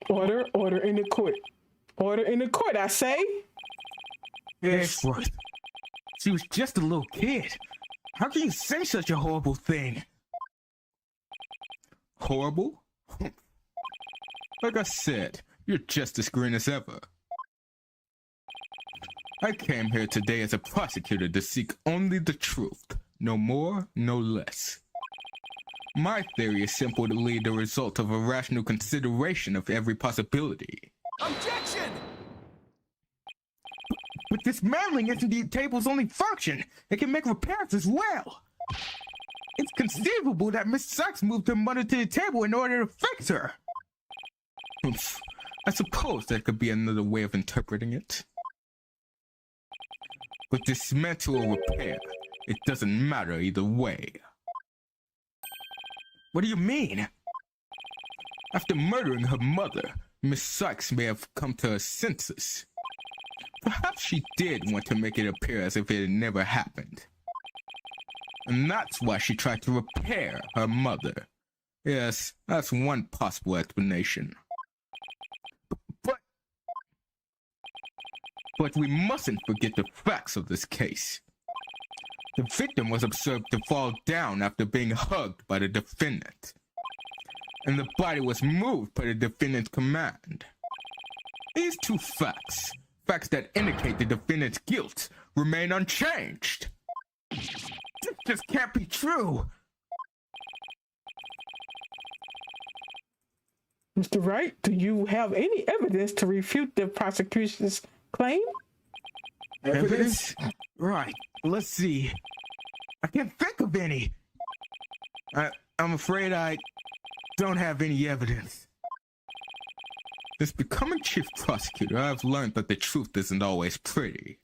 Order in the court. Order in the court, I say. Ashworth, she was just a little kid. How can you say such a horrible thing? Horrible? Like I said, you're just as green as ever. I came here today as a prosecutor to seek only the truth. No more, no less. My theory is simply the result of a rational consideration of every possibility. Objection! But dismantling isn't the table's only function. It can make repairs as well. It's conceivable that Miss Sykes moved her mother to the table in order to fix her. I suppose that could be another way of interpreting it. But dismantle or repair, it doesn't matter either way. What do you mean? After murdering her mother, Miss Sykes may have come to her senses. Perhaps she did want to make it appear as if it had never happened. And that's why she tried to repair her mother. Yes, that's one possible explanation. But we mustn't forget the facts of this case. The victim was observed to fall down after being hugged by the defendant. And the body was moved by the defendant's command. These two facts that indicate the defendant's guilt, remain unchanged. This just can't be true. Mr. Wright, do you have any evidence to refute the prosecution's claim? Evidence? Right, let's see. I can't think of any. I'm afraid I don't have any evidence. Since becoming chief prosecutor, I've learned that the truth isn't always pretty.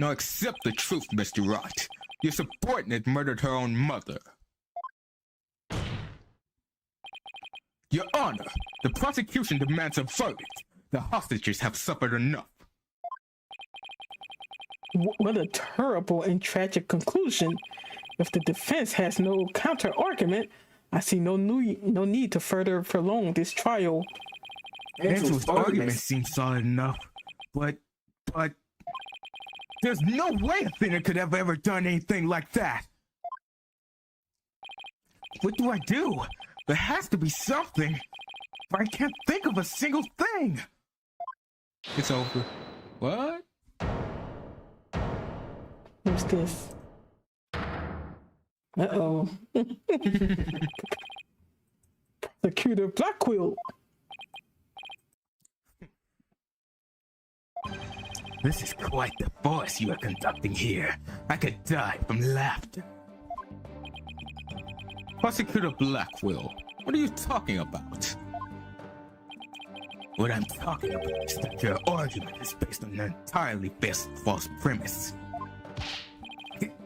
Now accept the truth, Mr. Wright. Your subordinate murdered her own mother. Your Honor, the prosecution demands a verdict. The hostages have suffered enough. What a terrible and tragic conclusion. If the defense has no counter-argument, I see no need to further prolong this trial. Angel's argument seems solid enough, but there's no way Athena could have ever done anything like that. What do I do? There has to be something, but I can't think of a single thing. It's over. What? Who's this? Uh-oh. Prosecutor Blackquill. This is quite the farce you are conducting here. I could die from laughter. Prosecutor Blackquill, what are you talking about? What I'm talking about is that your argument is based on an entirely false premise.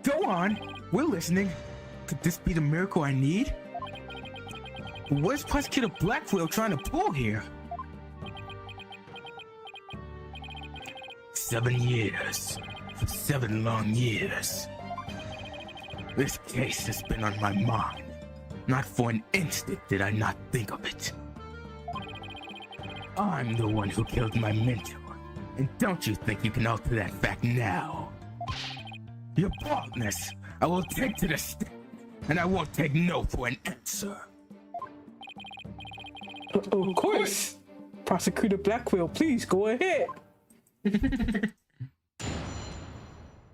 Go on, we're listening. Could this be the miracle I need? What's Prosecutor Blackquill trying to pull here? 7 years. For 7 long years. This case has been on my mind. Not for an instant did I not think of it. I'm the one who killed my mentor, and don't you think you can alter that fact now? Your baldness, I will take to the stand, and I won't take no for an answer. Of course. Prosecutor Blackquill, please go ahead.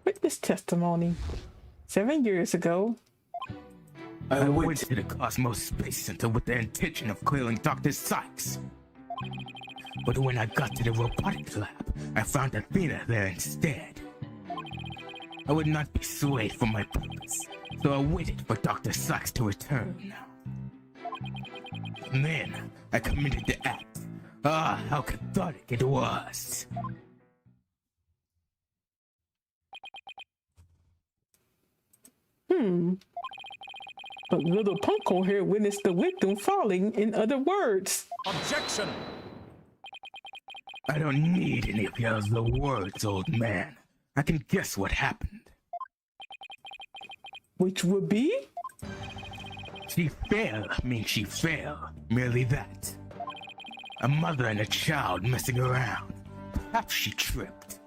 Witness testimony. 7 years ago, I went to the Cosmos Space Center with the intention of killing Dr. Sykes. But when I got to the robotics lab, I found Athena there instead. I would not be swayed from my purpose, so I waited for Dr. Sykes to return. And then, I committed the act. Ah, how cathartic it was. But little Punko here witnessed the victim falling, in other words. Objection! I don't need any of your other words, old man. I can guess what happened. Which would be? She fell means she fell. Merely that. A mother and a child messing around. Perhaps she tripped.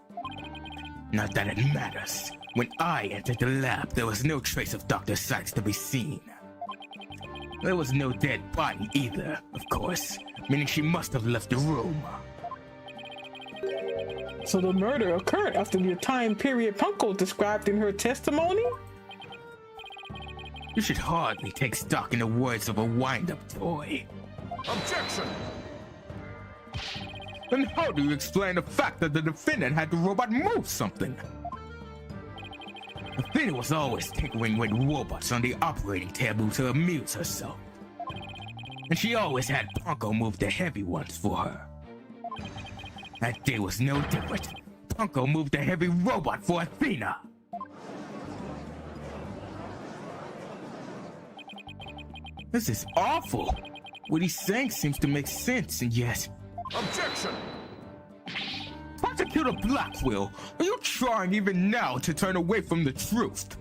Not that it matters. When I entered the lab, there was no trace of Dr. Sykes to be seen. There was no dead body either, of course, meaning she must have left the room. So the murder occurred after the time period Punko described in her testimony? You should hardly take stock in the words of a wind-up toy. Objection! Then how do you explain the fact that the defendant had the robot move something? Athena was always tinkering with robots on the operating table to amuse herself. And she always had Punko move the heavy ones for her. That day was no different. Punko moved the heavy robot for Athena. This is awful. What he's saying seems to make sense, and yet... Objection! Prosecutor Blackwell, are you trying even now to turn away from the truth?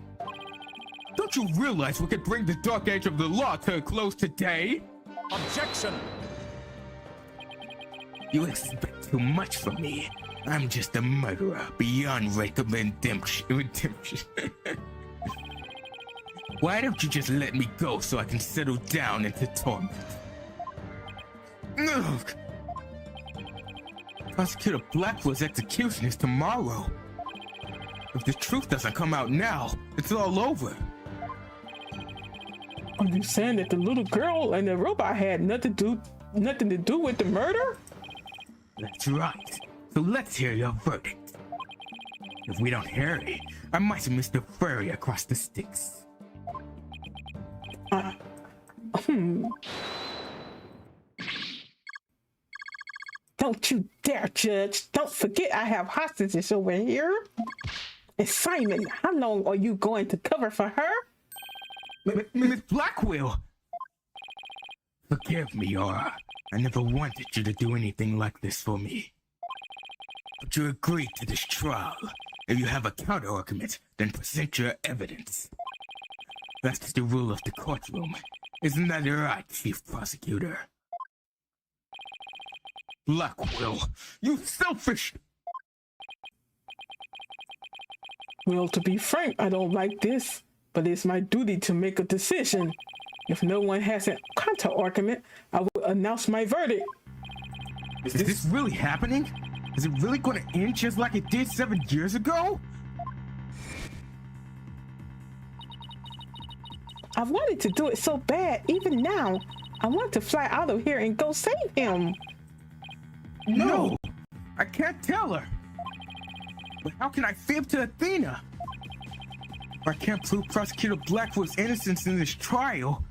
Don't you realize we could bring the dark age of the law to a close today? Objection! You expect too much from me. I'm just a murderer beyond redemption. Why don't you just let me go so I can settle down into torment? Ugh. Prosecutor Blackwell's execution is tomorrow. If the truth doesn't come out now, it's all over. Are you saying that the little girl and the robot had nothing to do with the murder? That's right. So let's hear your verdict. If we don't hurry, I might miss the furry across the sticks. Don't you dare, Judge. Don't forget I have hostages over here. And Simon, how long are you going to cover for her? Miss Blackwell! Forgive me, Aura. I never wanted you to do anything like this for me. But you agreed to this trial. If you have a counter-argument, then present your evidence. That's the rule of the courtroom. Isn't that right, Chief Prosecutor? Blackwell, you selfish... Well, to be frank, I don't like this, but it's my duty to make a decision. If no one has a counter-argument, I will announce my verdict. Is this really happening? Is it really going to end just like it did 7 years ago? I wanted to do it so bad, even now. I want to fly out of here and go save him. No! I can't tell her! But how can I fib to Athena? If I can't prove Prosecutor Blackwell's innocence in this trial,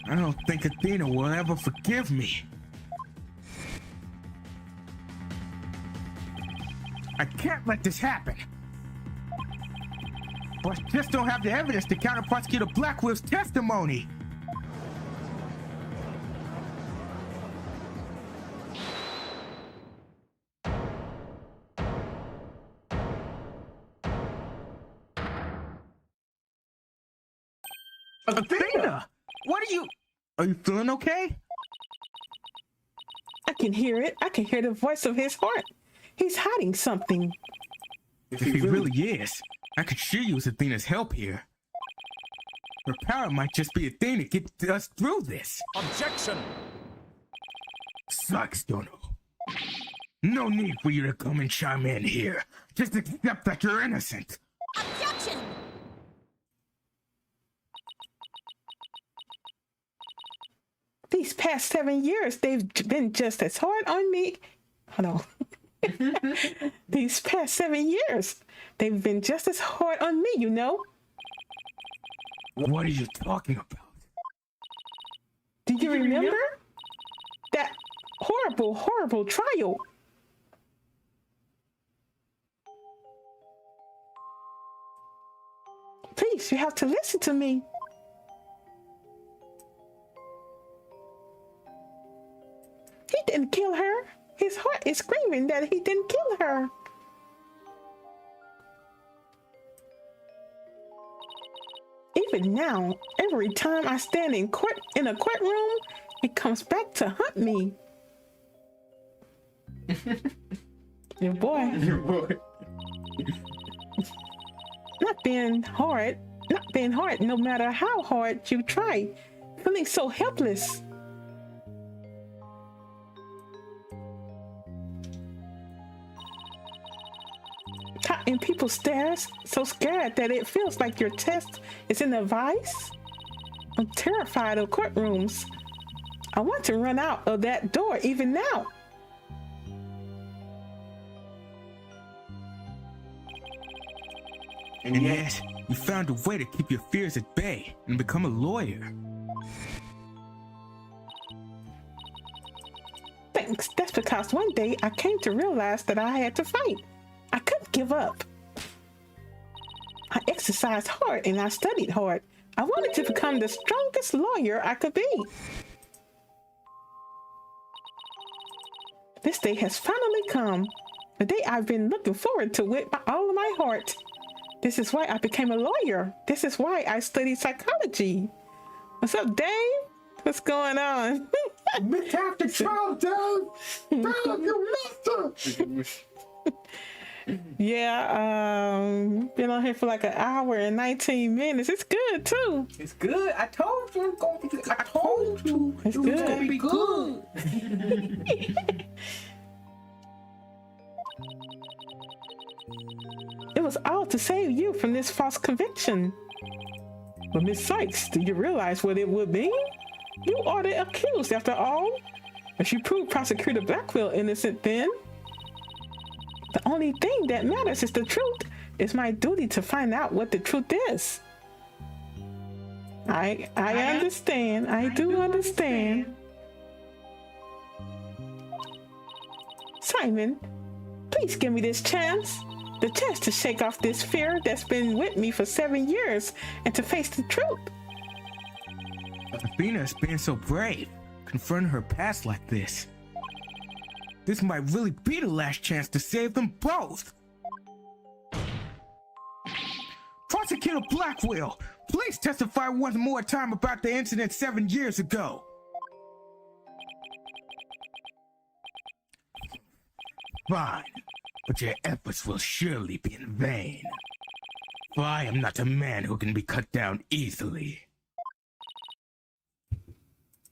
I don't think Athena will ever forgive me. I can't let this happen. But I just don't have the evidence to counter Prosecutor Blackwell's testimony. Athena! What are you feeling okay? I can hear it. I can hear the voice of his heart. He's hiding something. If he really is, I could sure use Athena's help here. Her power might just be Athena to get us through this. Objection! Sucks, Dono. No need for you to come and chime in here. Just accept that you're innocent. Objection! These past 7 years, they've been just as hard on me. Hold on. These past 7 years, they've been just as hard on me, you know? What are you talking about? Do you remember? That horrible, horrible trial. Please, you have to listen to me. He didn't kill her. His heart is screaming that he didn't kill her. Even now, every time I stand in a courtroom, It comes back to hunt me. Your boy. Your boy. Not being hard, no matter how hard you try. Feeling so helpless. Caught in people's stares, so scared that it feels like your chest is in a vice. I'm terrified of courtrooms. I want to run out of that door even now. And yet, you found a way to keep your fears at bay and become a lawyer. Thanks. That's because one day I came to realize that I had to fight. I couldn't give up. I exercised hard and I studied hard. I wanted to become the strongest lawyer I could be. This day has finally come. The day I've been looking forward to with all of my heart. This is why I became a lawyer. This is why I studied psychology. What's up, Dave? What's going on? After trial, Dave! Bro, you missed her! Yeah, been on here for like an hour and 19 minutes. It's good too. It's good. I told you it's gonna be good. I told you It's it was good. gonna be good. It was all to save you from this false conviction. But Miss Sykes, do you realize what it would mean? You are the accused after all. If you prove Prosecutor Blackwell innocent, then the only thing that matters is the truth. It's my duty to find out what the truth is. I understand. I do understand. Simon, please give me this chance. The chance to shake off this fear that's been with me for 7 years and to face the truth. Athena is being so brave, confronting her past like this. This might really be the last chance to save them both. Prosecutor Blackwell, please testify one more time about the incident 7 years ago. Fine, but your efforts will surely be in vain. For I am not a man who can be cut down easily.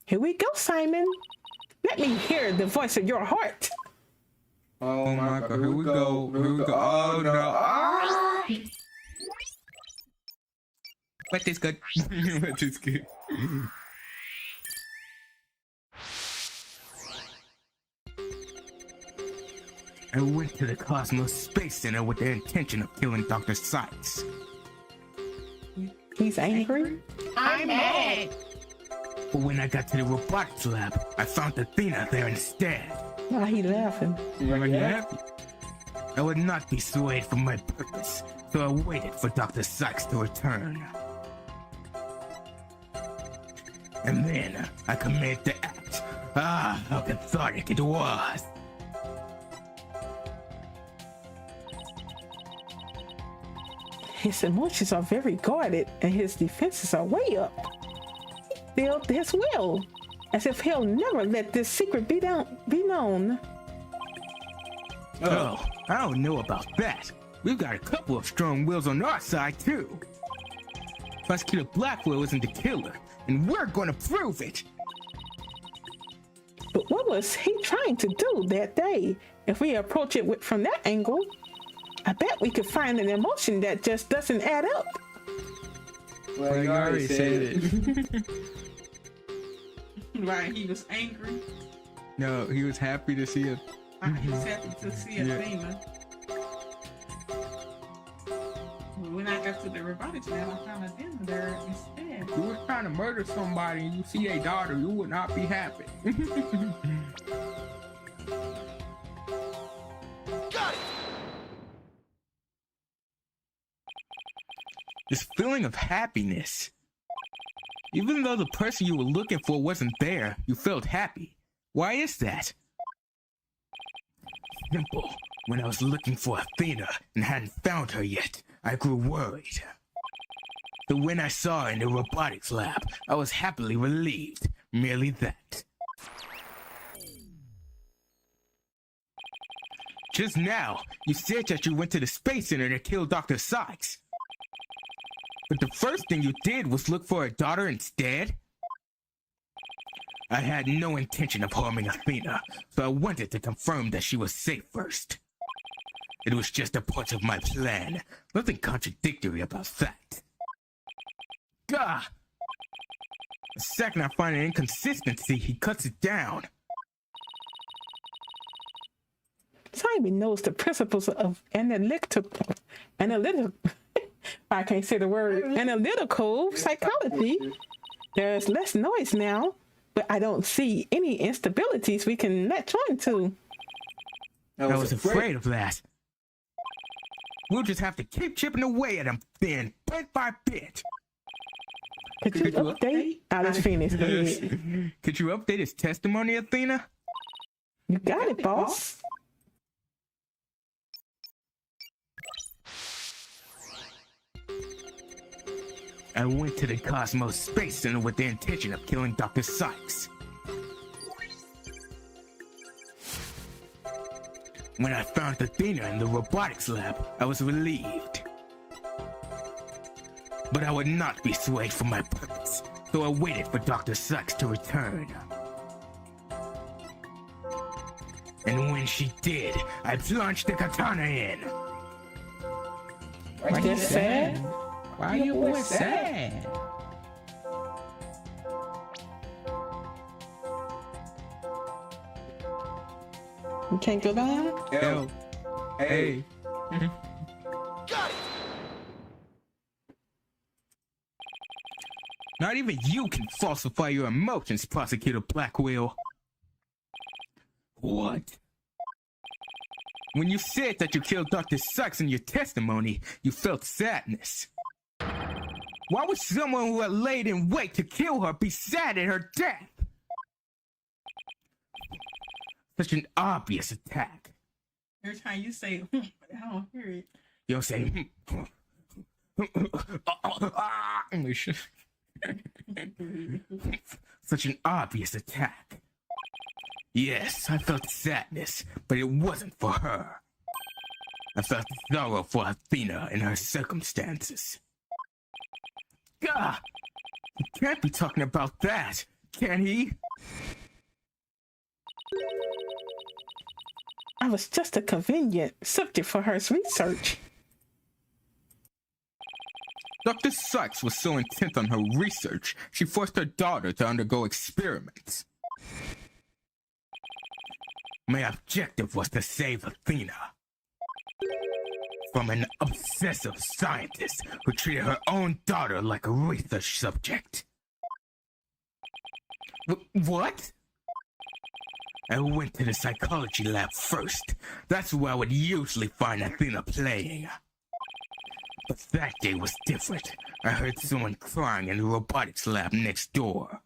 Here we go, Simon. Let me hear the voice of your heart. Oh my god, here we go. Here we go. Oh no. Ah! But it's good. But it's good. I went to the Cosmos Space Center with the intention of killing Dr. Sykes. He's angry. I'm mad. But when I got to the robotics lab, I found Athena there instead. Why he laughing? Are you happy? I would not be swayed from my purpose, so I waited for Dr. Sykes to return. And then I committed the act. Ah, how cathartic it was. His emotions are very guarded and his defenses are way up. He filled his will, as if he'll never let this secret be known. Oh, I don't know about that. We've got a couple of strong wills on our side, too. Prosecutor Blackwell isn't the killer, and we're gonna prove it. But what was he trying to do that day? If we approach it from that angle, I bet we could find an emotion that just doesn't add up. Well, you already said it. Right, he was angry. No, he was happy to see it. He was happy to see Athena. When I got to the robotics lab, I found Athena there instead. You was trying to murder somebody and you see a daughter, you would not be happy. This feeling of happiness. Even though the person you were looking for wasn't there, you felt happy. Why is that? Simple. When I was looking for Athena and hadn't found her yet, I grew worried. But when I saw her in the robotics lab, I was happily relieved, Merely that. Just now, you said that you went to the Space Center to kill Dr. Sykes. But the first thing you did was look for her daughter instead? I had no intention of harming Athena, so I wanted to confirm that she was safe first. It was just a part of my plan. Nothing contradictory about that. Gah! The second I find an inconsistency, he cuts it down. Simon knows the principles of analytical I can't say the word analytical psychology. There's less noise now, but I don't see any instabilities we can latch on to. I was afraid of that. We'll just have to keep chipping away at him then, bit by bit. Could you update? Alice Phoenix. Go ahead. Could you update his testimony, Athena? You got it, boss. I went to the Cosmos Space Center with the intention of killing Dr. Sykes. When I found Athena in the robotics lab, I was relieved. But I would not be swayed from my purpose, so I waited for Dr. Sykes to return. And when she did, I plunged the katana in. Just sad? Why are you boy sad? You can't go down? L. A. Not even you can falsify your emotions, Prosecutor Blackwell. What? When you said that you killed Dr. Sykes in your testimony, you felt sadness. Why would someone who had laid in wait to kill her be sad at her death? Such an obvious attack. Every time you say, but I don't hear it. You don't say, such an obvious attack. Yes, I felt sadness, but it wasn't for her. I felt sorrow for Athena and her circumstances. Gah! He can't be talking about that, can he? I was just a convenient subject for her research. Dr. Sykes was so intent on her research, she forced her daughter to undergo experiments. My objective was to save Athena from an obsessive scientist who treated her own daughter like a research subject. What? I went to the psychology lab first. That's where I would usually find Athena playing. But that day was different. I heard someone crying in the robotics lab next door.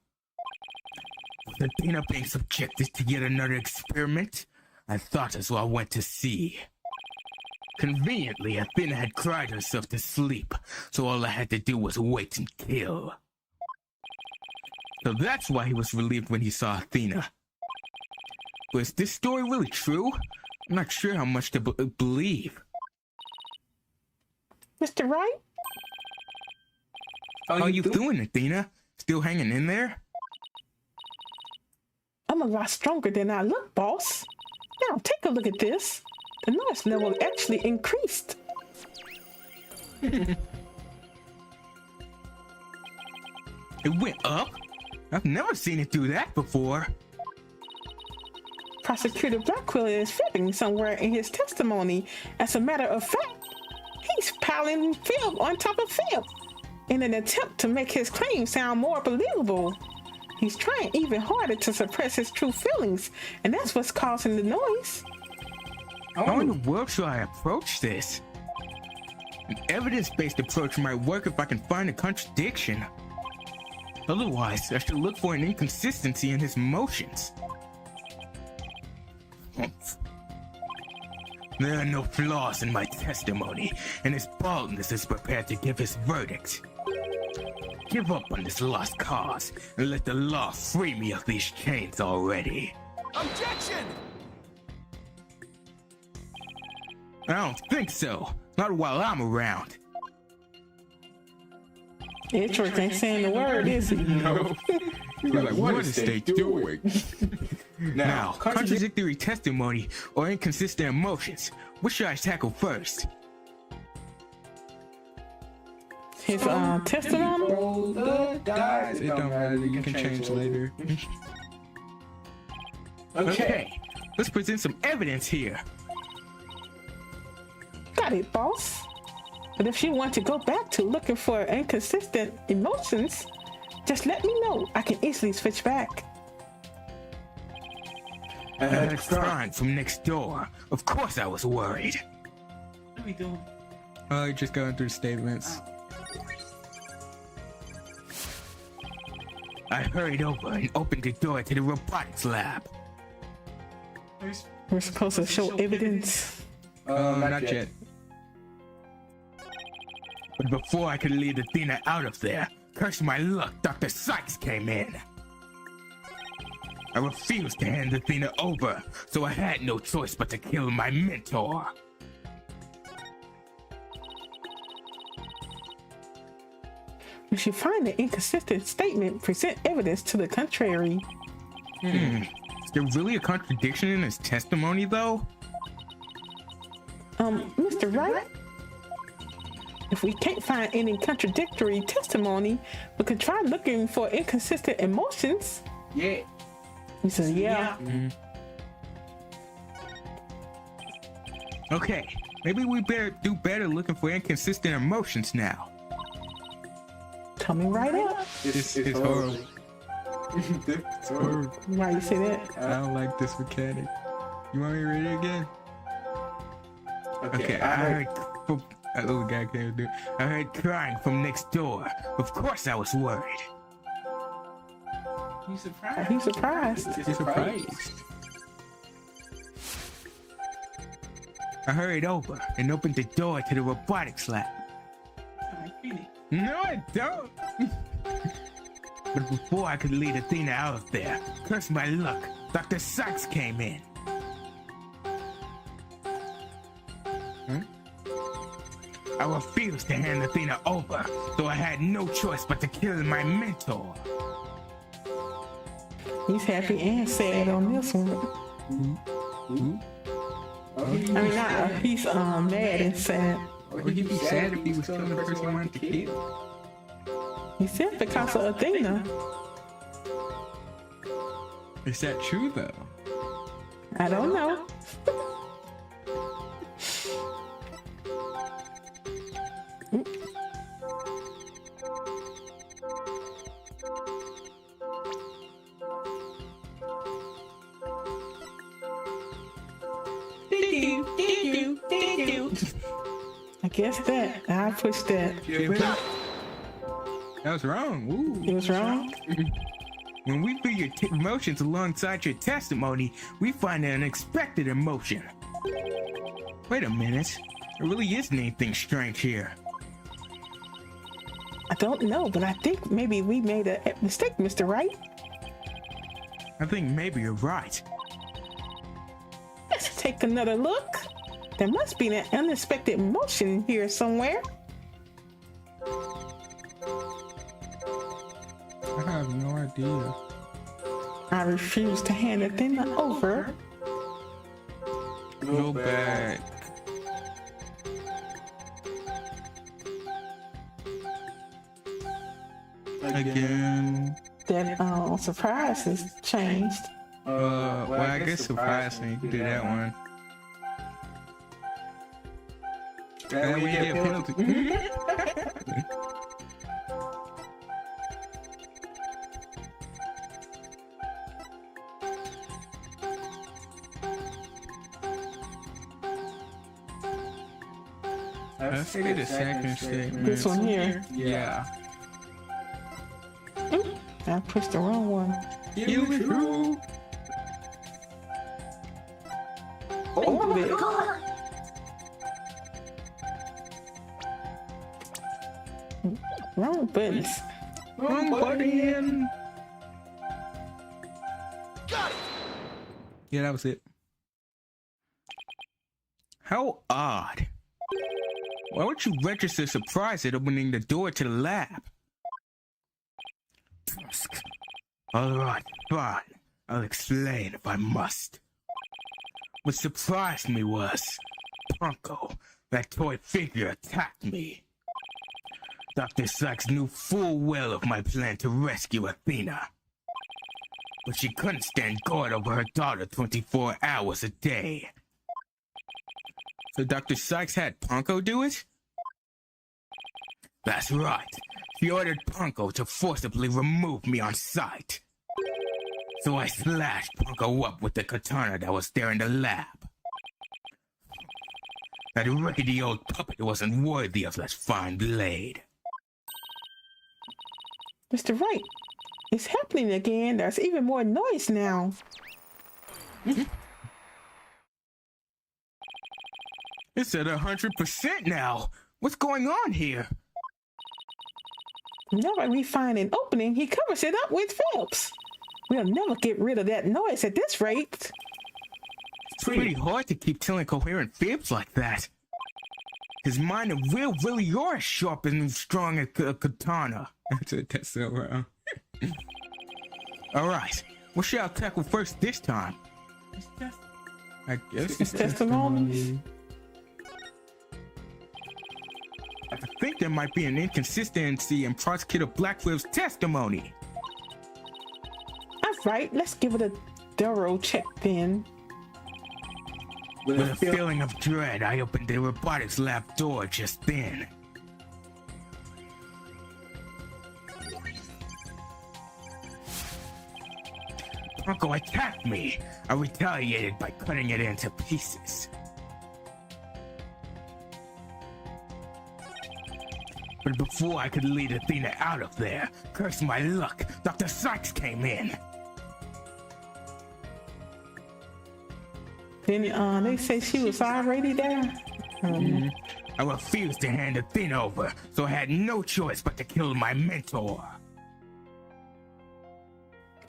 Was Athena being subjected to yet another experiment? I thought as well I went to see. Conveniently, Athena had cried herself to sleep, so all I had to do was wait and kill. So that's why he was relieved when he saw Athena. But is this story really true? I'm not sure how much to believe. Mr. Wright? How are you doing, Athena? Still hanging in there? I'm a lot stronger than I look, boss. Now, take a look at this. The noise level actually increased. It went up? I've never seen it do that before. Prosecutor Blackwell is fibbing somewhere in his testimony. As a matter of fact, he's piling film on top of film in an attempt to make his claim sound more believable. He's trying even harder to suppress his true feelings, and that's what's causing the noise. How in the world should I approach this? An evidence-based approach might work if I can find a contradiction. Otherwise, I should look for an inconsistency in his motions. There are no flaws in my testimony, and his baldness is prepared to give his verdict. give up on this lost cause and let the law free me of these chains already. Objection! I don't think so. Not while I'm around. Edgeworth ain't saying the word, is he? No. You're like, what is they doing? Now, contradictory testimony or inconsistent emotions. What should I tackle first? His testimony? Roll the dice. It don't matter. You can change later. Okay, let's present some evidence here. Got it, boss. But if you want to go back to looking for inconsistent emotions, just let me know. I can easily switch back. I heard crying from next door. Of course I was worried. What are we doing? Oh, just going through statements. I hurried over and opened the door to the robotics lab. We're supposed to show evidence. Not yet. But before I could lead Athena out of there, curse my luck, Dr. Sykes came in. I refused to hand Athena over, so I had no choice but to kill my mentor. If you find an inconsistent statement, present evidence to the contrary. Is there really a contradiction in his testimony, though? Mr. Wright? If we can't find any contradictory testimony, we could try looking for inconsistent emotions. Yeah. He says, yeah. Okay, maybe we better do better looking for inconsistent emotions now. Coming right up. It's horrible. It's horrible. Why you say that? I don't like this mechanic. You want me to read it again? Okay, I heard. That little guy can't do it. I heard crying from next door. Of course I was worried. You surprised? He's surprised. He's surprised. I hurried over and opened the door to the robotics lab. Like Phoenix. No, I don't. But before I could lead Athena out of there, curse my luck, Dr. Sykes came in. I refused to hand Athena over, so I had no choice but to kill my mentor. He's happy and sad on this one. I mean, not, he's mad and sad. Or he'd be sad if he was killing the person he wanted to kill. He said because of Athena. Is that true though? I don't know. I guess that. I pushed that. That was wrong. Ooh. It was wrong. When we put your emotions alongside your testimony, we find an unexpected emotion. Wait a minute. There really isn't anything strange here. I don't know, but I think maybe we made a mistake, Mr. Wright. I think maybe you're right. Let's take another look. There must be an unexpected emotion here somewhere. I have no idea. I refuse to hand Athena over. Go back. Again. That surprise has changed. Well, I guess surprising. You can do that one. And we get penalty. Let's see the second statement. This one here. Yeah. I pushed the wrong one. You were true. Oh my God. Wrong buttons. buddy. Got it. Yeah, that was it. How odd. Why would you register surprise at opening the door to the lab? Alright, fine. I'll explain if I must. What surprised me was Punko, that toy figure, attacked me. Dr. Sykes knew full well of my plan to rescue Athena. But she couldn't stand guard over her daughter 24 hours a day. So Dr. Sykes had Punko do it? That's right. She ordered Punko to forcibly remove me on sight. So I slashed Punko up with the katana that was there in the lab. That rickety old puppet wasn't worthy of that fine blade. Mr. Wright, it's happening again. There's even more noise now. It's at 100% now. What's going on here? Whenever we find an opening, he covers it up with Phelps. We'll never get rid of that noise at this rate. It's pretty hard to keep telling coherent fibs like that. His mind and will really are as sharp and strong as a katana. That's so wrong. Alright, what shall I tackle first this time? It's just I guess It's testimonies. I think there might be an inconsistency in Prosecutor Blackwell's testimony. All right, let's give it a thorough check then. With a feeling of dread, I opened the robotics lab door just then. Punko attacked me. I retaliated by cutting it into pieces. But before I could lead Athena out of there, curse my luck, Dr. Sykes came in. Then they say she was already there. I refused to hand Athena over, so I had no choice but to kill my mentor.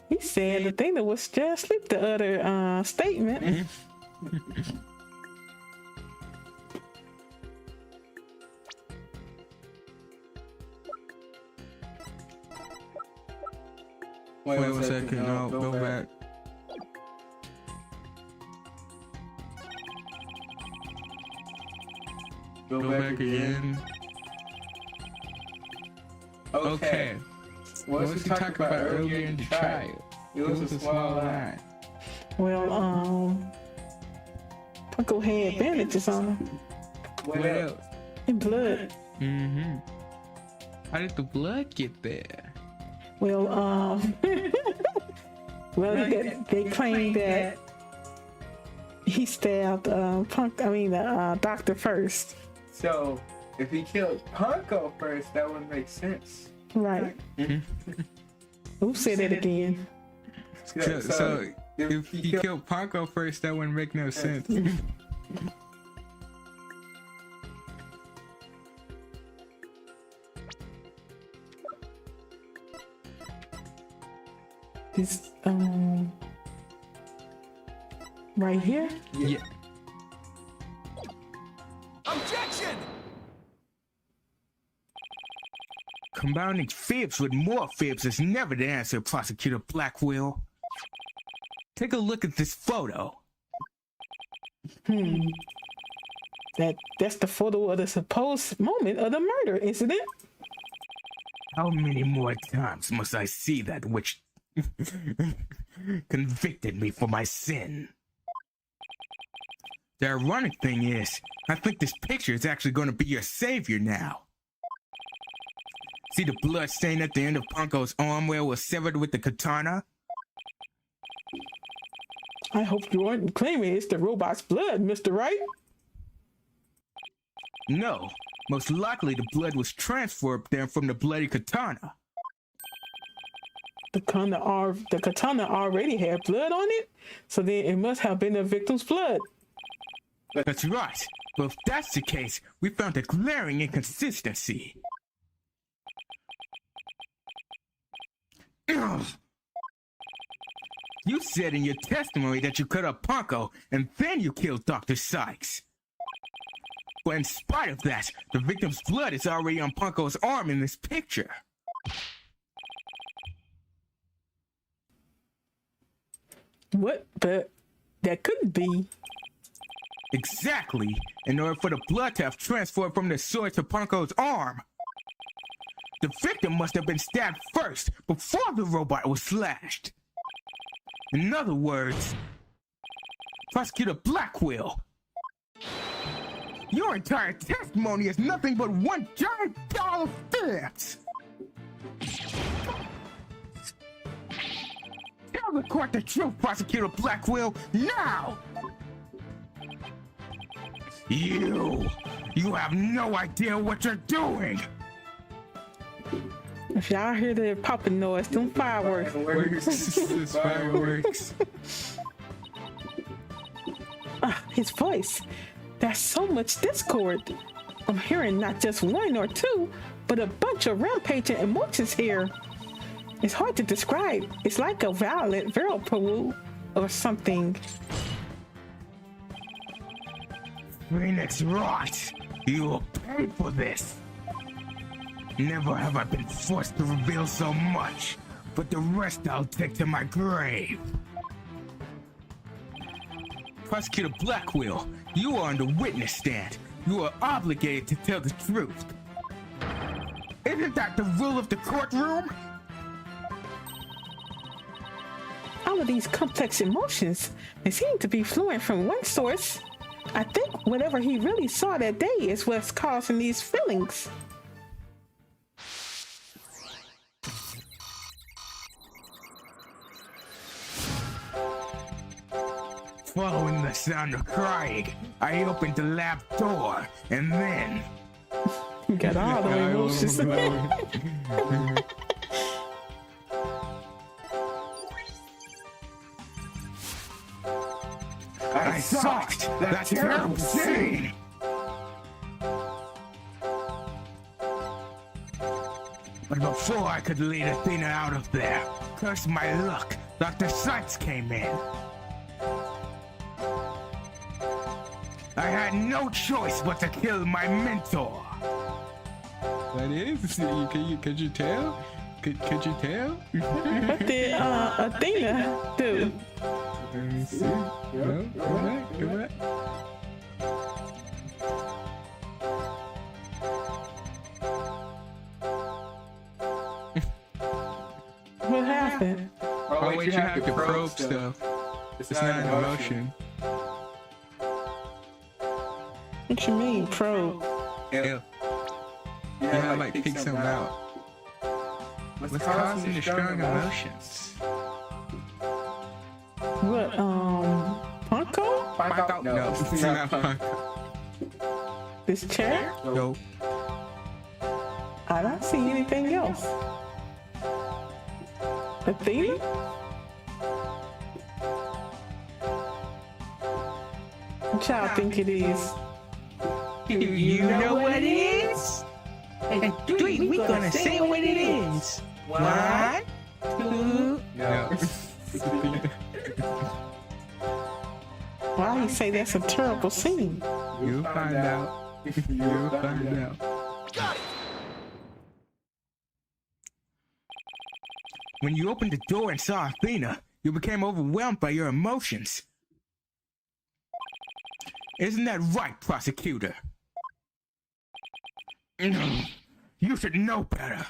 He said Athena was just asleep, the other statement. Wait 1 second, no, go back. Go back again. Okay. What was he talking about earlier in the trial? It was a small line. Well, Punko had bandages on him What else? and blood. Mm-hmm. How did the blood get there? Well, they claim that he stabbed Doctor first. So, if he killed Punko first, that would make sense. Right. Who said that again? So if he killed Punko first, that wouldn't make no sense. This right here. Yeah. Objection! Combining fibs with more fibs is never the answer, Prosecutor Blackwell. Take a look at this photo. That's the photo of the supposed moment of the murder, isn't it? How many more times must I see that which convicted me for my sin? The ironic thing is, I think this picture is actually going to be your savior now. See the blood stain at the end of Punko's arm where it was severed with the katana? I hope you aren't claiming it's the robot's blood, Mr. Wright. No, most likely the blood was transferred there from the bloody katana. The katana already had blood on it, so then it must have been the victim's blood. That's right, but if that's the case, we found a glaring inconsistency. Ugh. You said in your testimony that you cut up Punko and then you killed Dr. Sykes. But in spite of that, the victim's blood is already on Punko's arm in this picture. What? But that couldn't be. Exactly. In order for the blood to have transferred from the sword to Punko's arm, the victim must have been stabbed first before the robot was slashed. In other words, Prosecutor Blackwell, your entire testimony is nothing but one giant pile of facts. Tell the court the truth, Prosecutor Blackwell, now! You have no idea what you're doing! If y'all hear the popping noise, them fireworks. It's fireworks. His voice. There's so much discord. I'm hearing not just one or two, but a bunch of rampaging emotions here. It's hard to describe. It's like a violent whirlpool or something. Phoenix Wright, you will pay for this. Never have I been forced to reveal so much, but the rest I'll take to my grave. Prosecutor Blackwell, you are on the witness stand. You are obligated to tell the truth. Isn't that the rule of the courtroom? All of these complex emotions, they seem to be flowing from one source. I think whatever he really saw that day is what's causing these feelings. Following the sound of crying, I opened the lab door, and then... You got all the emotions. I saw it! That terrible scene! But before I could lead Athena out of there, curse my luck, Dr. Sykes came in. I had no choice but to kill my mentor. That is? Could you tell? Could you tell? What did Athena do? Let me see. No, go back, go back. What happened? Oh, wait, you have to probe stuff. It's not an emotion. What you mean, probe? Yeah. Yeah, like pick some out. What's causing the strong emotions? What, Punko? No, it's not Punko. This chair? No. I don't see anything else. Athena? What y'all think it is? Do you know what it is? And three, we gonna say what it is. 1, 2... No. Why you say that's a terrible scene? You'll find out. You'll find out. Got it! When you opened the door and saw Athena, you became overwhelmed by your emotions. Isn't that right, prosecutor? You should know better.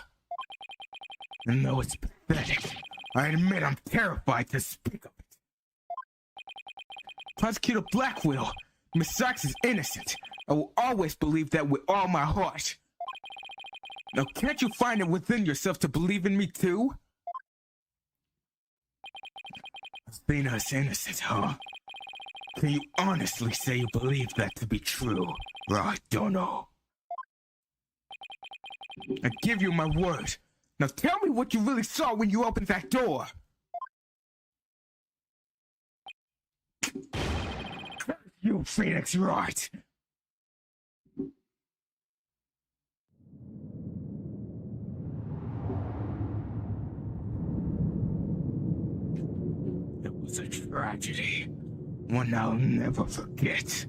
And though it's pathetic, I admit I'm terrified to speak of it. Prosecutor Blackwell, Miss Sykes is innocent. I will always believe that with all my heart. Now, can't you find it within yourself to believe in me too? Athena is innocent, huh? Can you honestly say you believe that to be true? Or I don't know. I give you my word. Now tell me what you really saw when you opened that door. You Phoenix Wright. was a tragedy, one I'll never forget.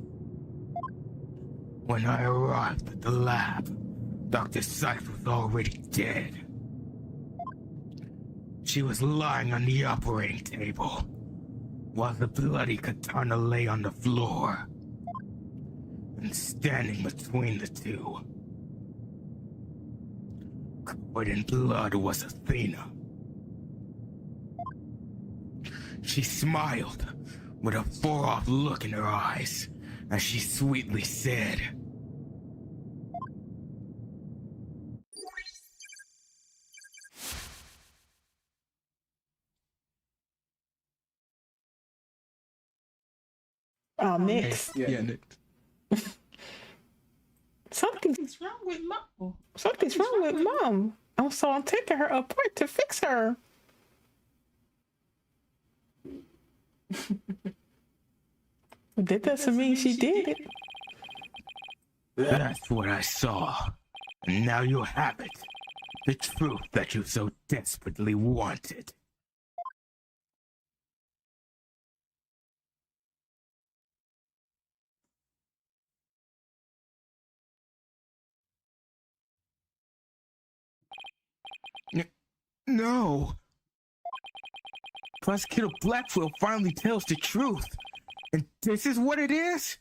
When I arrived at the lab, Dr. Sykes was already dead. She was lying on the operating table, while the bloody katana lay on the floor. And standing between the two, covered in blood, was Athena. She smiled, with a far-off look in her eyes, as she sweetly said, Next. Yeah, Nick. Something's What's wrong with Mom? something's wrong with Mom. So I'm taking her apart to fix her. That doesn't mean she did it. "That's what I saw. And now you have it. The truth that you so desperately wanted." No! Prosecutor Blackfield finally tells the truth. And this is what it is?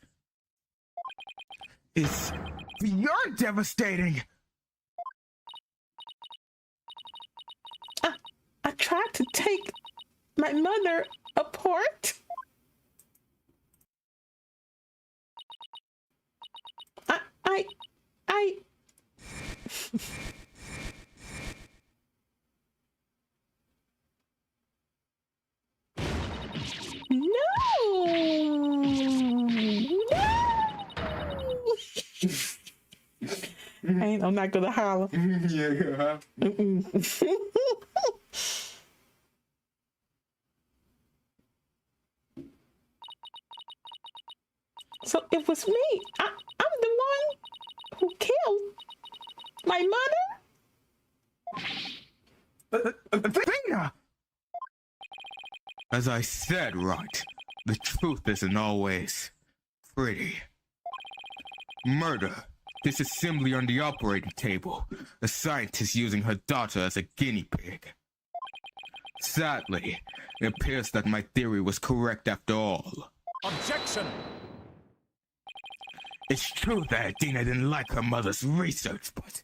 It's beyond devastating! I tried to take my mother apart. I No! No! I'm not gonna holler. Yeah, So it was me. I'm the one who killed my mother. Athena! As I said, right, the truth isn't always pretty. Murder, disassembly on the operating table, a scientist using her daughter as a guinea pig. Sadly, it appears that my theory was correct after all. Objection! It's true that Athena didn't like her mother's research, but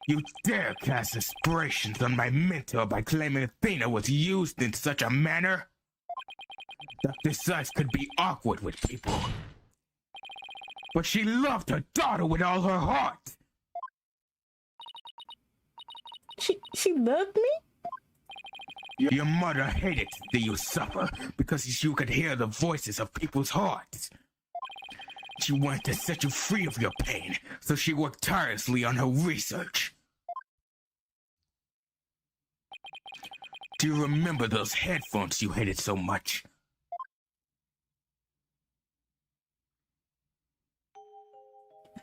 you dare cast aspersions on my mentor by claiming Athena was used in such a manner? Dr. Sykes could be awkward with people, but she loved her daughter with all her heart. She loved me? Your mother hated to see you suffer because you could hear the voices of people's hearts. She wanted to set you free of your pain, so she worked tirelessly on her research. Do you remember those headphones you hated so much?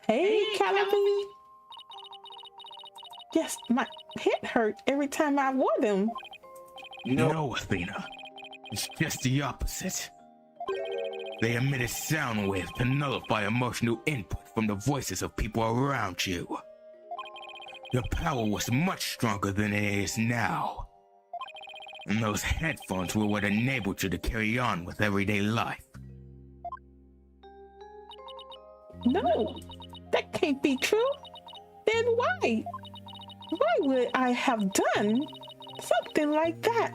Hey, Calabi. Yes, my head hurt every time I wore them. No, Athena. It's just the opposite. They emit a sound wave to nullify emotional input from the voices of people around you. Your power was much stronger than it is now. And those headphones were what enabled you to carry on with everyday life. No, that can't be true. Then why? Why would I have done something like that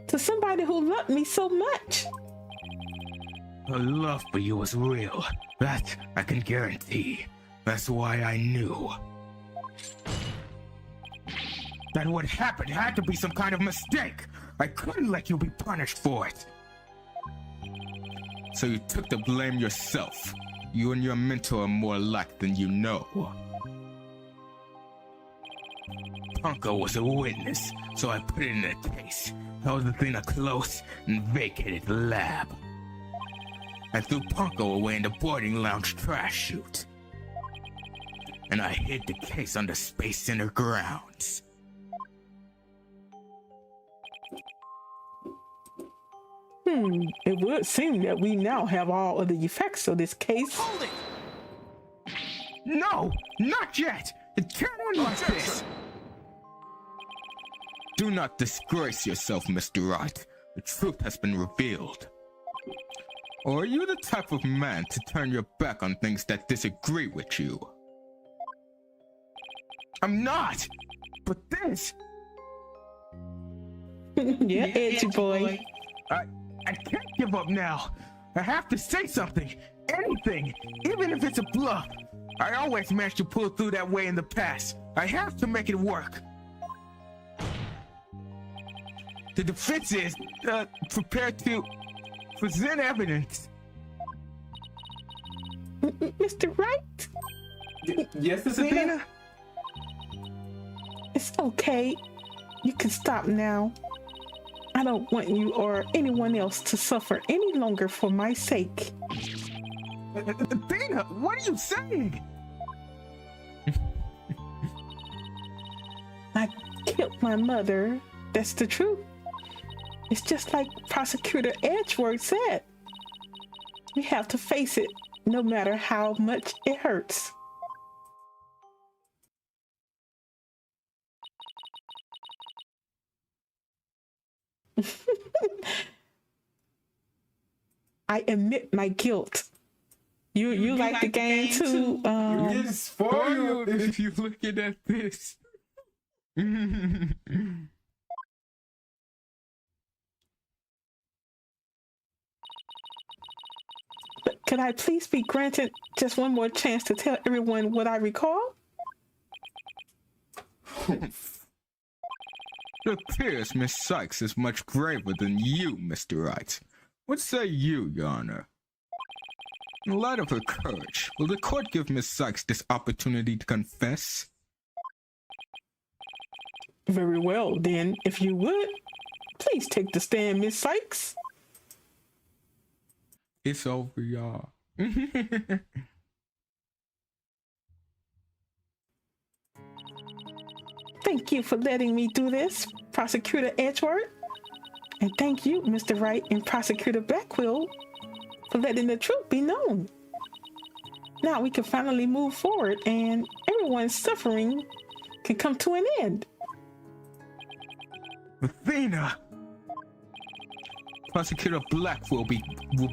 to somebody who loved me so much? Her love for you was real. That I can guarantee. That's why I knew. That what happened had to be some kind of mistake. I couldn't let you be punished for it. So you took the blame yourself. You and your mentor are more alike than you know. Punko was a witness, so I put it in a case, held Athena close, and vacated the lab. I threw Punko away in the boarding lounge trash chute. And I hid the case on the Space Center grounds. It would seem that we now have all of the effects of this case. Hold it! No, not yet. It can't end like this. Do not disgrace yourself, Mr. Wright. The truth has been revealed. Or are you the type of man to turn your back on things that disagree with you? I'm not. But this, Yeah, edgy boy. I can't give up now. I have to say something. Anything. Even if it's a bluff. I always managed to pull through that way in the past. I have to make it work. The defense is prepared to present evidence. Mr. Wright, Yes, Athena? it's okay. You can stop now. I don't want you or anyone else to suffer any longer for my sake. Athena, what are you saying? I killed my mother. That's the truth. It's just like Prosecutor Edgeworth said. We have to face it, no matter how much it hurts. I admit my guilt. You like the game too? You spoiled it. if you're looking at this. But could I please be granted just one more chance to tell everyone what I recall? It appears Miss Sykes is much braver than you, Mr. Wright. What say you, Your Honor? In light of her courage, will the court give Miss Sykes this opportunity to confess? Very well, then, if you would, please take the stand, Miss Sykes. It's over, y'all. Thank you for letting me do this, Prosecutor Edgeworth. And thank you, Mr. Wright and Prosecutor Blackwell, for letting the truth be known. Now we can finally move forward and everyone's suffering can come to an end. Athena! Prosecutor Black will be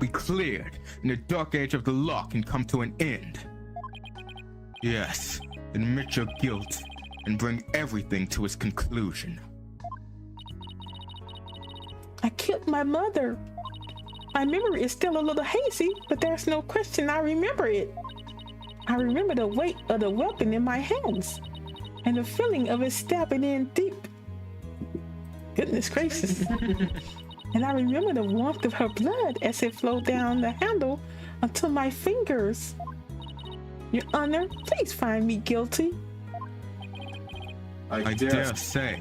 cleared, and the dark age of the law can come to an end. Yes, admit your guilt and bring everything to its conclusion. I killed my mother. My memory is still a little hazy, but there's no question I remember it. I remember the weight of the weapon in my hands and the feeling of it stabbing in deep. Goodness gracious. And I remember the warmth of her blood as it flowed down the handle onto my fingers. Your Honor, please find me guilty. I dare say,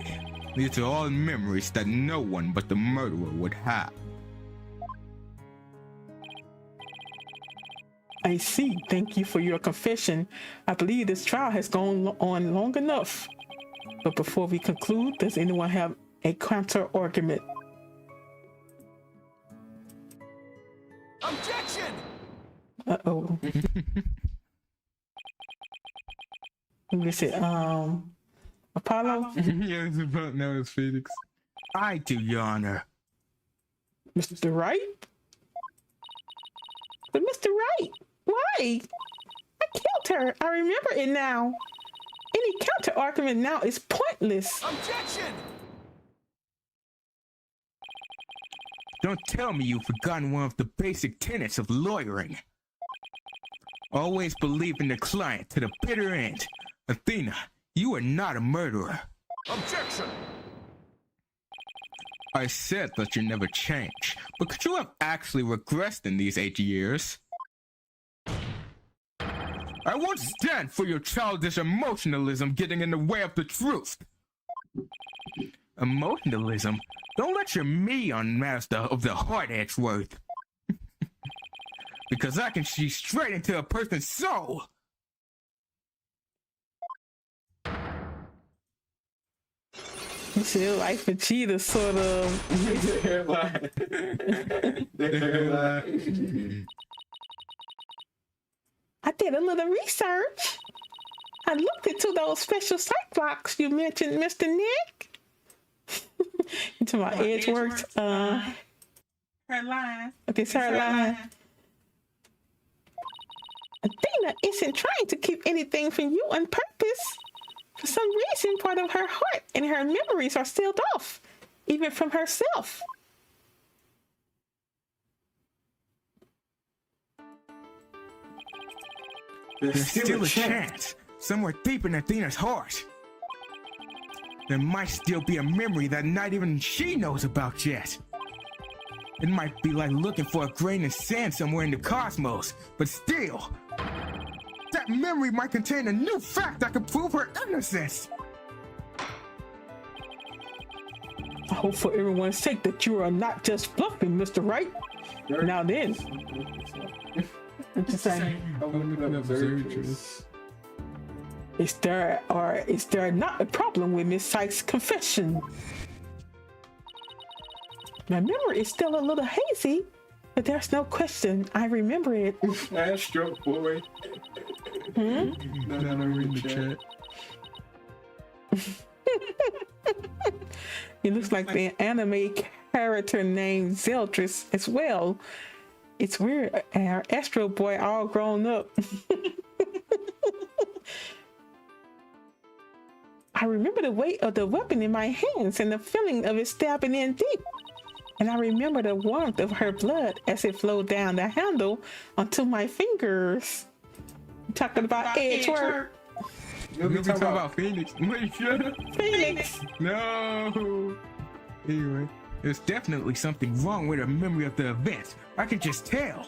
these are all memories that no one but the murderer would have. I see. Thank you for your confession. I believe this trial has gone on long enough. But before we conclude, does anyone have a counter argument? Objection! Uh-oh. Who is it? Apollo? Yeah, it's about now it's Phoenix. I do, Your Honor. Mr. Wright? But Mr. Wright, why? I killed her. I remember it now. Any counter argument now is pointless. Objection! Don't tell me you've forgotten one of the basic tenets of lawyering. Always believe in the client to the bitter end. Athena, you are not a murderer. Objection! I said that you never change, but could you have actually regressed in these 8 years? I won't stand for your childish emotionalism getting in the way of the truth. Emotionalism? Don't let your me on master of the heart, Edgeworth. Because I can see straight into a person's soul. You said like Vegeta, sort of. The hairline. The hairline. I did a little research. I looked into those special psych blocks you mentioned, Mr. Nick. Into my Edgeworks. Her line. This her line. Athena isn't trying to keep anything from you on purpose. For some reason, part of her heart and her memories are sealed off, even from herself. There's still a chance, somewhere deep in Athena's heart. There might still be a memory that not even she knows about yet. It might be like looking for a grain of sand somewhere in the cosmos, but still, that memory might contain a new fact that could prove her innocence. I hope for everyone's sake that you are not just bluffing, Mr. Wright. Now then. What you saying? Is there not a problem with Miss Sykes' confession? My memory is still a little hazy, but there's no question I remember it. Astro Boy. Hmm? No, read the chat. He looks like the anime character named Zeldris as well. It's weird. Our Astro Boy all grown up. I remember the weight of the weapon in my hands and the feeling of it stabbing in deep. And I remember the warmth of her blood as it flowed down the handle onto my fingers. I'm talking about edge work. You'll be talking about Phoenix. Wait, shut up. Phoenix. No. Anyway, there's definitely something wrong with her memory of the event. I can just tell.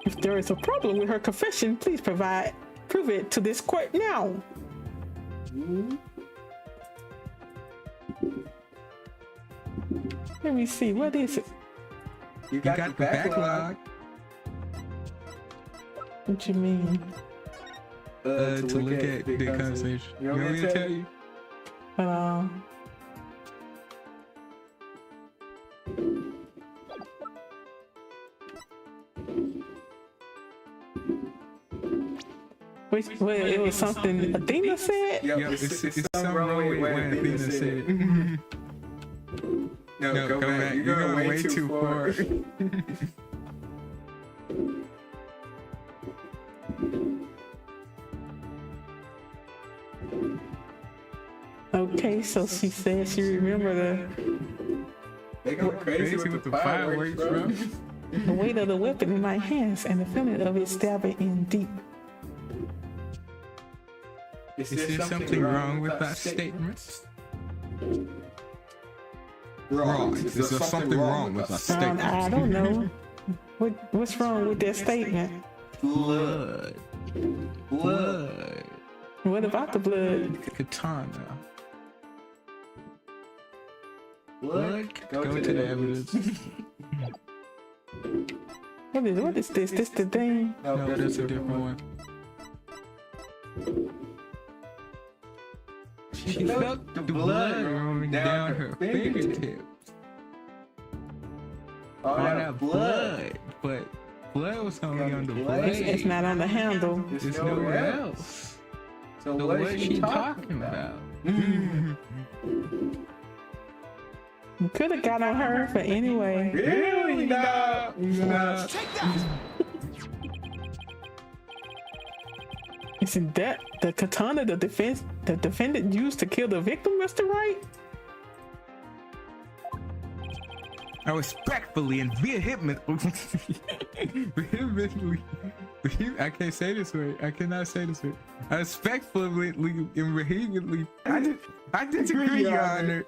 If there is a problem with her confession, please prove it to this court now. Let me see, what is it? You got the backlog. What you mean? To look at the conversation. You want me to tell you? It was something Athena said? Yep, it's something wrong with what Athena said. No, go back. You're going way too far. Okay, so she said she remembered They go crazy with the fireworks, bro. the weight of the weapon in my hands and the feeling of it stabbing in deep. Is there something wrong with that statement? Wrong. Is there something wrong with that statement? I don't know. What's wrong with that statement? Blood. What about the blood? Katana. Blood? Go to the evidence. What is this? This the thing? No, that's a different one. She felt the blood rolling down her fingertips. All that blood, but blood was only on the blade. It's not on the handle. There's nowhere else. So what is she talking about? You could have got on her, but anyway. Really? No. Isn't that the katana the defendant used to kill the victim, Mr. Wright? I respectfully and vehemently. I can't say this way. I cannot say this way. I respectfully and vehemently. I disagree, Your Honor.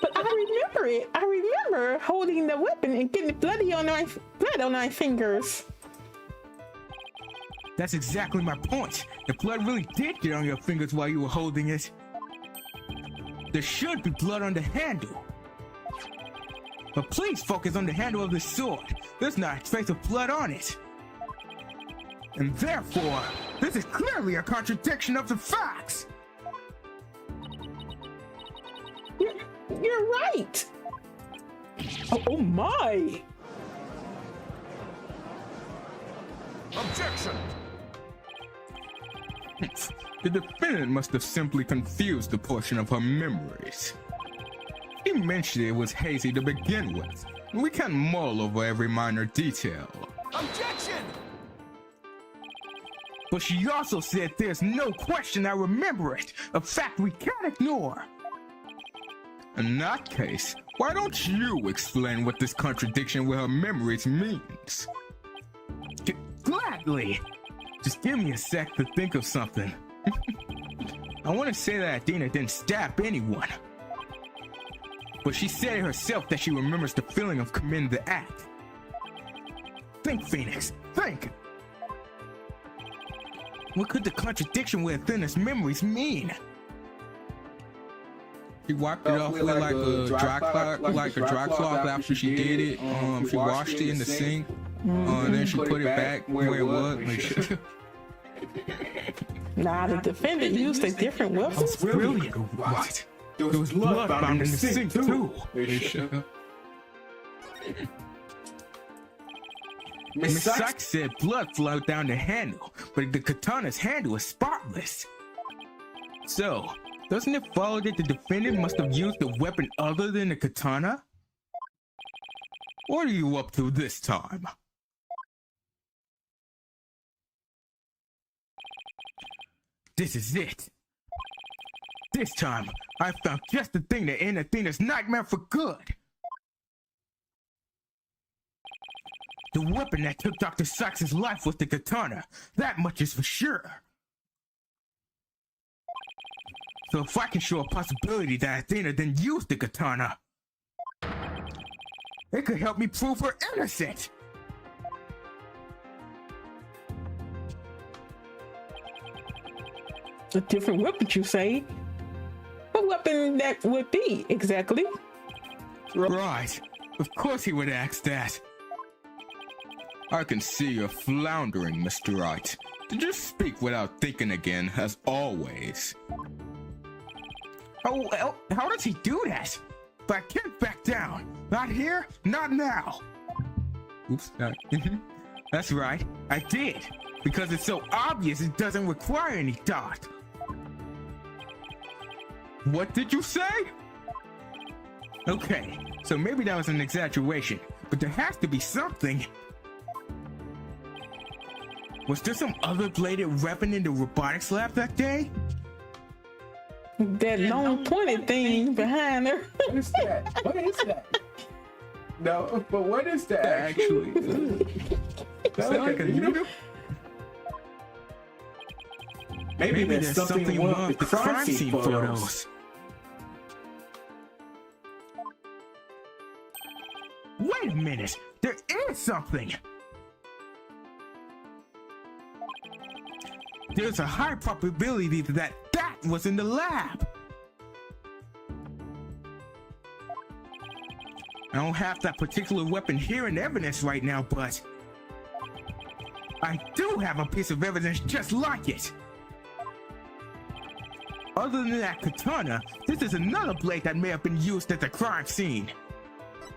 But I remember it. I remember holding the weapon and getting blood on my fingers. That's exactly my point. The blood really did get on your fingers while you were holding it. There should be blood on the handle. But please focus on the handle of the sword. There's not a trace of blood on it. And therefore, this is clearly a contradiction of the facts. You're right. Oh my. Objection! The defendant must have simply confused a portion of her memories. He mentioned it was hazy to begin with. We can't mull over every minor detail. Objection! But she also said there's no question I remember it, a fact we can't ignore. In that case, why don't you explain what this contradiction with her memories means? Gladly. Just give me a sec to think of something. I want to say that Athena didn't stab anyone. But she said it herself that she remembers the feeling of committing the act. Think, Phoenix, think! What could the contradiction with Athena's memories mean? She wiped it off with like a dry cloth after she did it. She washed it in the sink. Then she put it back where it was. Nah, the defendant used a different weapon. Brilliant. Right. There was blood found in the sink too. Miss Sykes said blood flowed down the handle, but the katana's handle is spotless. So, doesn't it follow that the defendant must have used a weapon other than the katana? What are you up to this time? This is it. This time, I found just the thing that ended Athena's nightmare for good. The weapon that took Dr. Sykes' life was the katana. That much is for sure. So if I can show a possibility that Athena then used the katana, it could help me prove her innocent. A different weapon, you say? What weapon that would be, exactly? Right. Of course he would ask that. I can see you're floundering, Mr. Wright. Did you speak without thinking again, as always? Oh, well, how does he do that? But I can't back down. Not here, not now. Oops. That's right, I did. Because it's so obvious it doesn't require any thought. What did you say? Okay, so maybe that was an exaggeration, but there has to be something. Was there some other bladed weapon in the robotics lab that day? That long pointed thing behind her. What is that? What is that? No, but what is that Actually, Is that like a needle? Maybe there's something wrong with the crime scene photos. Wait a minute, there is something. There's a high probability that that was in the lab. I don't have that particular weapon here in evidence right now, but I do have a piece of evidence just like it. Other than that katana, this is another blade that may have been used at the crime scene.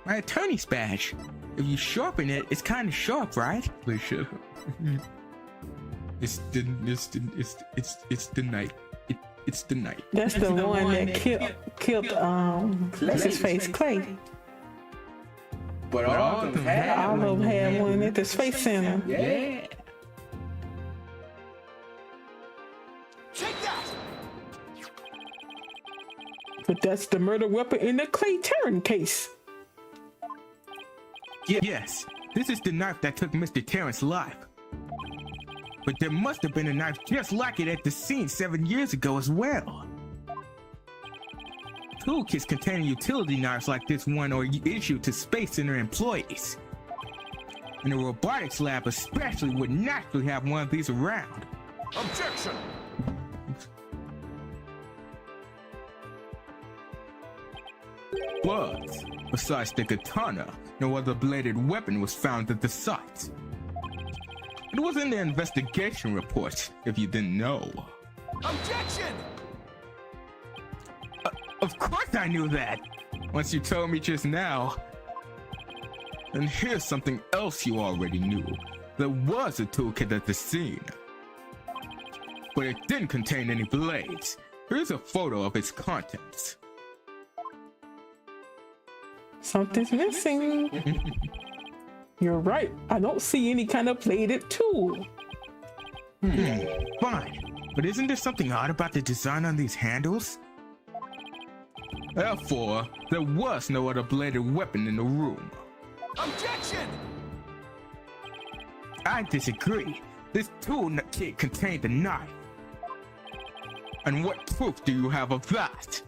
My attorney's badge. If you sharpen it, it's kind of sharp, right? please shut up. It's the night. It's the night. That's the one that killed what's his face, Clay. But all of them had All of them had one at the Space Center. Yeah. Take that! But that's the murder weapon in the Clay Terran case. Yes, this is the knife that took Mr. Terrance's life. But there must have been a knife just like it at the scene 7 years ago as well. Toolkits containing utility knives like this one are issued to Space Center employees. And the robotics lab especially would naturally have one of these around. Objection! But besides the katana, no other bladed weapon was found at the site. It was in the investigation report, if you didn't know. Objection! Of course course I knew that. Once you told me just now. And here's something else you already knew. There was a toolkit at the scene. But it didn't contain any blades. Here's a photo of its contents. Something's missing. You're right. I don't see any kind of bladed tool. Fine. But isn't there something odd about the design on these handles? Therefore, there was no other bladed weapon in the room. Objection! I disagree. This tool kit contained a knife. And what proof do you have of that?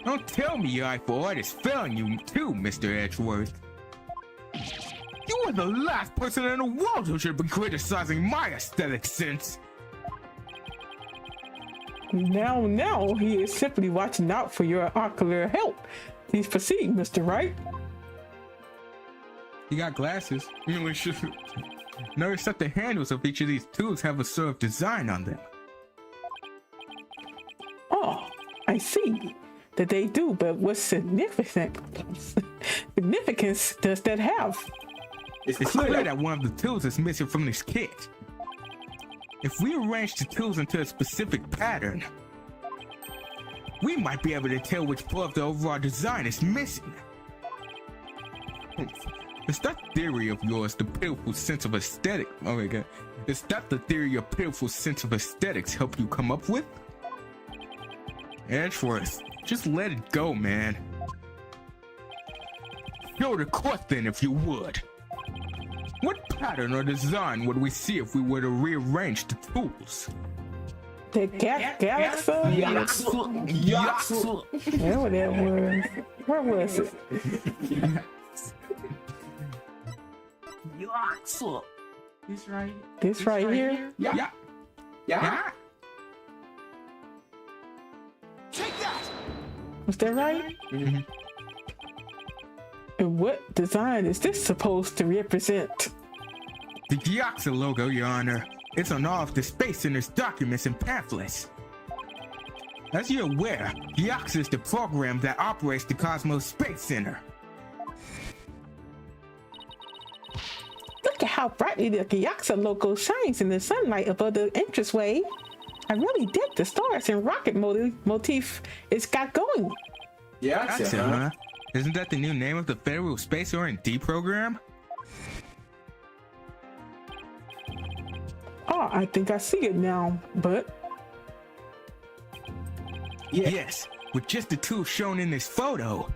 Don't tell me your eye for art is failing you too, Mr. Edgeworth. You are the last person in the world who should be criticizing my aesthetic sense. Now, he is simply watching out for your ocular health. Please proceed, Mr. Wright. You got glasses. Notice that the handles of each of these tools have a sort of design on them. Oh, I see that they do, but what significance does that have? It's clear that one of the tools is missing from this kit. If we arrange the tools into a specific pattern, we might be able to tell which part of the overall design is missing. Is that theory of yours the pitiful sense of aesthetic? Oh my god. Is that the theory your pitiful sense of aesthetics helped you come up with? Edgeworth, just let it go, man. Show the court then, if you would. What pattern or design would we see if we were to rearrange the tools? The Galaxy? Whatever that was. Where was it? This right here. Yeah. Take that! Was that right? Mm-hmm. And what design is this supposed to represent? The Gyaxa logo, Your Honor. It's on all of the Space Center's documents and pamphlets. As you're aware, Gyaxa is the program that operates the Cosmos Space Center. Look at how brightly the Gyaxa logo shines in the sunlight above the entranceway. I really dig the stars and rocket motif it's got going. Yeah, That's it, huh? Isn't that the new name of the Federal Space R&D program? Oh, I think I see it now, but Yes, with just the two shown in this photo.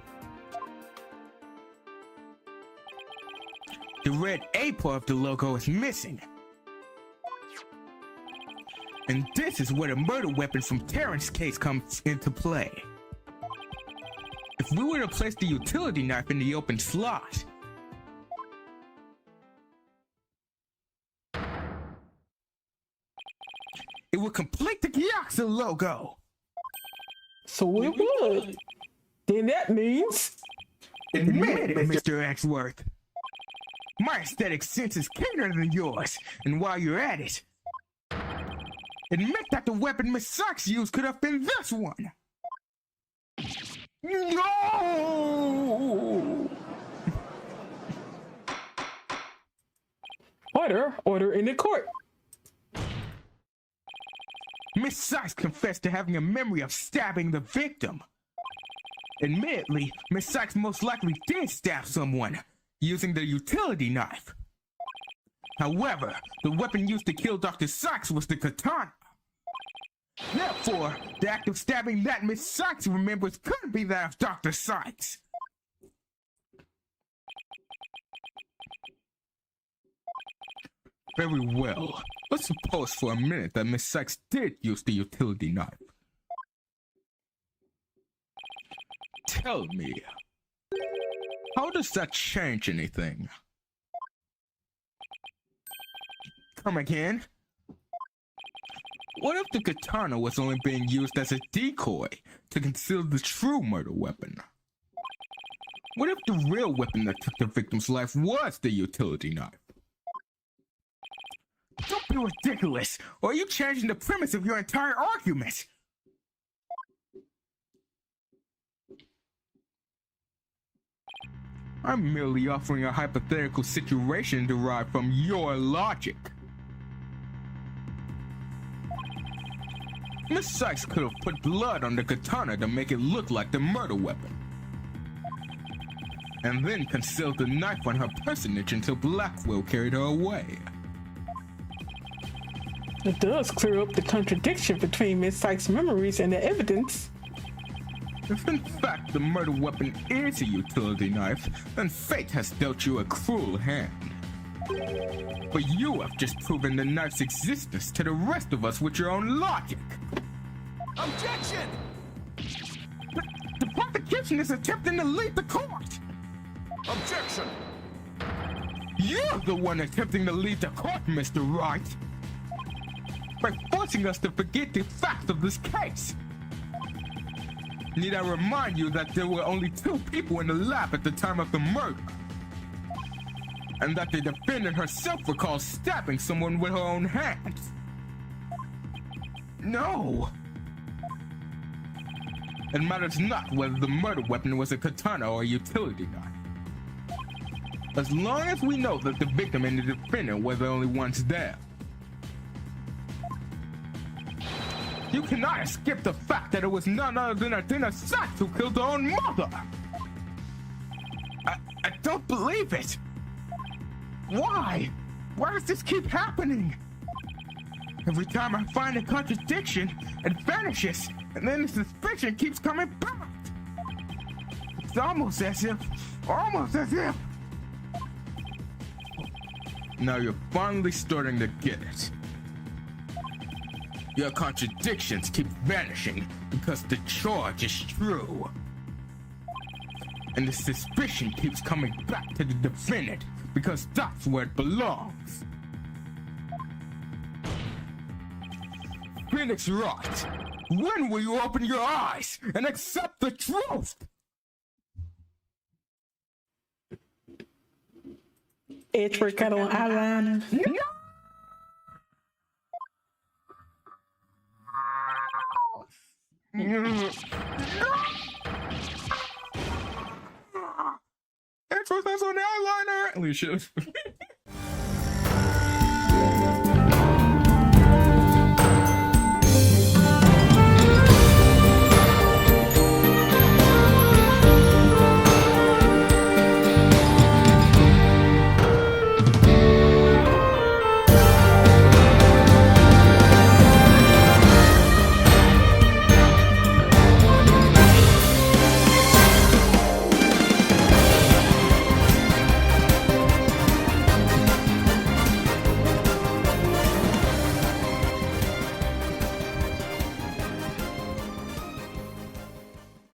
The red A part of the logo is missing. And this is where the murder weapon from Terrance's case comes into play. If we were to place the utility knife in the open slot, it would complete the Gyaxa logo. so it would. Then that means Admit it, Mr. Exworth. My aesthetic sense is keener than yours, and while you're at it, admit that the weapon Miss Sykes used could have been this one. No! order in the court. Miss Sykes confessed to having a memory of stabbing the victim. Admittedly, Miss Sykes most likely did stab someone using the utility knife. However, the weapon used to kill Dr. Sykes was the katana. Therefore, the act of stabbing that Miss Sykes remembers couldn't be that of Dr. Sykes. Very well. Let's suppose for a minute that Miss Sykes did use the utility knife. Tell me, how does that change anything? Come again? What if the katana was only being used as a decoy to conceal the true murder weapon? What if the real weapon that took the victim's life was the utility knife? Don't be ridiculous, or are you changing the premise of your entire argument? I'm merely offering a hypothetical situation derived from your logic. Miss Sykes could have put blood on the katana to make it look like the murder weapon, and then concealed the knife on her personage until Blackwell carried her away. It does clear up the contradiction between Miss Sykes' memories and the evidence. If in fact the murder weapon is a utility knife, then fate has dealt you a cruel hand. But you have just proven the knife's existence to the rest of us with your own logic. Objection! The prosecution is attempting to lead the court. Objection! You're the one attempting to lead the court, Mr. Wright, by forcing us to forget the facts of this case. Need I remind you that there were only 2 people in the lab at the time of the murder, and that the defendant herself recalls stabbing someone with her own hands? No! It matters not whether the murder weapon was a katana or a utility knife, as long as we know that the victim and the defendant were the only ones there. You cannot escape the fact that it was none other than Athena Sykes who killed her own mother! I don't believe it! Why? Why does this keep happening? Every time I find a contradiction, it vanishes, and then the suspicion keeps coming back! It's almost as if... Now you're finally starting to get it. Your contradictions keep vanishing because the charge is true. And the suspicion keeps coming back to the defendant because that's where it belongs. Phoenix Wright, when will you open your eyes and accept the truth? Edge workout on eyeliner. No! It was on the eyeliner. Holy shit.